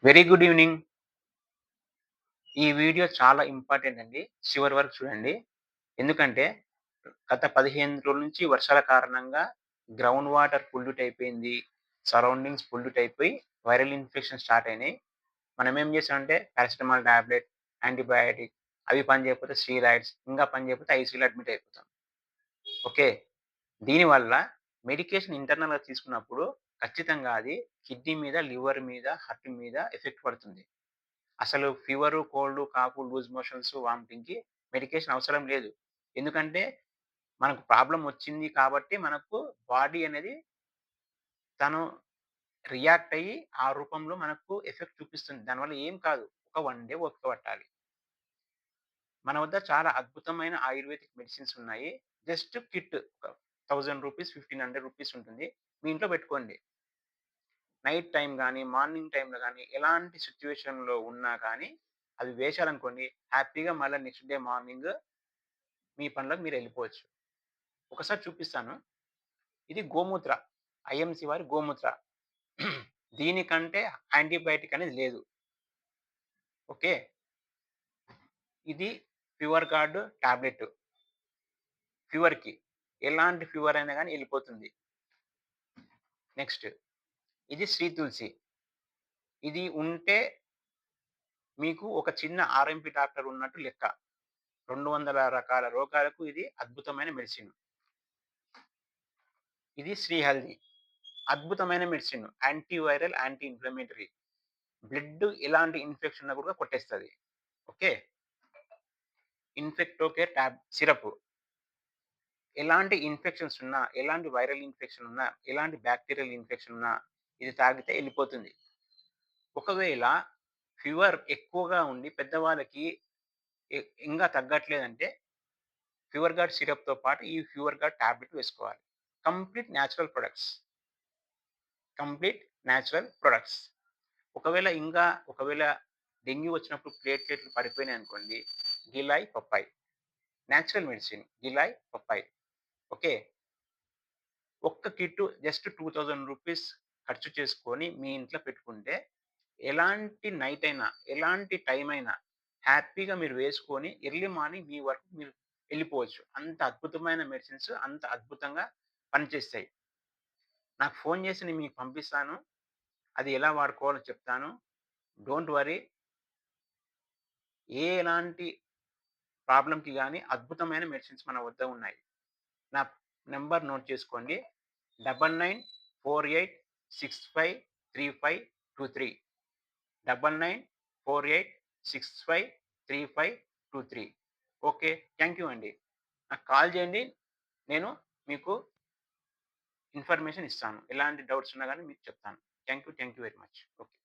Very good evening. ఈ video చాలా important అండి. చివరి వరకు చూడండి. ఎందుకంటే గత 15 రోజుల నుంచి వర్షాల కారణంగా గ్రౌండ్ వాటర్ పొల్యూట్ అయిపోయింది. సరౌండింగ్స్ పొల్యూట్ అయిపోయి వైరల్ ఇన్ఫెక్షన్ స్టార్ట్ అయినాయి. మనం ఏం చేసామంటే పారాసిటమాల్ టాబ్లెట్, యాంటీబయాటిక్ అవి పని చేయకపోతే స్టీరాయిడ్స్, ఇంకా పని చేయకపోతే ఐసీయూలో అడ్మిట్ అయిపోతాం. ఓకే. దీనివల్ల మెడికేషన్ ఇంటర్నల్‌గా తీసుకున్నప్పుడు ఖచ్చితంగా అది కిడ్నీ మీద, లివర్ మీద, హార్ట్ మీద ఎఫెక్ట్ పడుతుంది. అసలు fever, cold, cough, loose motions, వామిటింగ్‌కి మెడికేషన్ అవసరం లేదు. ఎందుకంటే మనకు ప్రాబ్లమ్ వచ్చింది కాబట్టి మనకు బాడీ అనేది తను రియాక్ట్ అయ్యి ఆ రూపంలో మనకు ఎఫెక్ట్ చూపిస్తుంది. దానివల్ల ఏం కాదు. ఒక 1 డే ఓపిక పట్టాలి. మన వద్ద చాలా అద్భుతమైన ఆయుర్వేదిక్ మెడిసిన్స్ ఉన్నాయి. జస్ట్ కిట్ ఒక రూ. 1000 రూ. 1500 ఉంటుంది. మీ ఇంట్లో పెట్టుకోండి. నైట్ టైమ్ గాని, మార్నింగ్ టైమ్‌లో గాని ఎలాంటి సిట్యుయేషన్‌లో ఉన్నా కానీ అవి వేశారనుకోండి హ్యాపీగా మళ్ళా నెక్స్ట్ డే మార్నింగ్ మీ పనులకు మీరెళ్ళిపోవచ్చు. ఒకసారి చూపిస్తాను. ఇది గోమూత్ర. ఐఎంసీ వారి గోమూత్ర. దీనికంటే యాంటీబయాటిక్ అనేది లేదు. ఓకే. ఇది ఫీవర్ గార్డ్ టాబ్లెట్. ఫీవర్‌కి. ఎలాంటి ఫీవర్ అయినా గాని ఎళ్ళిపోతుంది. నెక్స్ట్ ఇది శ్రీ తులసి. ఇది ఉంటే మీకు ఒక చిన్న ఆర్ఎంపీ డాక్టర్ ఉన్నట్టు లెక్క. 200 రకాల రోగాలకు ఇది అద్భుతమైన మెడిసిన్. ఇది శ్రీ హల్దీ. అద్భుతమైన medicine. Anti viral, anti inflammatory. Blood ఎలాంటి ఇన్ఫెక్షన్ ఉన్నా కూడా కొట్టేస్తది. ఓకే. Infecto Care syrup. ఎలాంటి ఇన్ఫెక్షన్స్ ఉన్నా, ఎలాంటి వైరల్ ఇన్ఫెక్షన్ ఉన్నా, ఎలాంటి బాక్టీరియల్ ఇన్ఫెక్షన్ ఉన్నా ఇది తాగితే ఎళ్ళిపోతుంది. ఒకవేళ ఫీవర్ ఎక్కువగా ఉండి పెద్దవాళ్ళకి ఎ ఇంగా తగ్గట్లేదంటే ఫీవర్ గార్డ్ సిరప్‌తో పాటు ఈ ఫీవర్ గార్డ్ టాబ్లెట్ వేసుకోవాలి. Complete natural products. Complete natural products. ఒకవేళ డెంగ్యూ వచ్చినప్పుడు ప్లేట్‌లెట్లు పడిపోయినాయనుకోండి, గిలాయ్ పప్పాయ్. న్యాచురల్ మెడిసిన్ గిలాయ్ పప్పాయ్. ఓకే. ఒక్క కిట్టు జస్ట్ రూ. 2000 ఖర్చు చేసుకొని మీ ఇంట్లో పెట్టుకుంటే, ఎలాంటి నైట్ అయినా, ఎలాంటి టైమ్ అయినా హ్యాపీగా మీరు వేసుకొని ఎర్లీ మార్నింగ్ మీ వర్క్ మీరు ఎళ్ళిపోవచ్చు. అంత అద్భుతమైన మెడిసిన్స్ అంత అద్భుతంగా పనిచేస్తాయి. నాకు ఫోను చేసి నేను మీకు పంపిస్తాను. అది ఎలా వాడుకోవాలో చెప్తాను. Don't worry. ఎలాంటి ప్రాబ్లమ్‌కి గాని అద్భుతమైన మెడిసిన్స్ మన వద్ద ఉన్నాయి. నా నంబర్ నోట్ చేసుకోండి. 9948653523 9948653523. ఓకే. థాంక్ యూ అండి. నాకు కాల్ చేయండి. నేను మీకు ఇన్ఫర్మేషన్ ఇస్తాను. ఎలాంటి డౌట్స్ ఉన్నా గాని మీకు చెప్తాను. Thank you very much. Okay.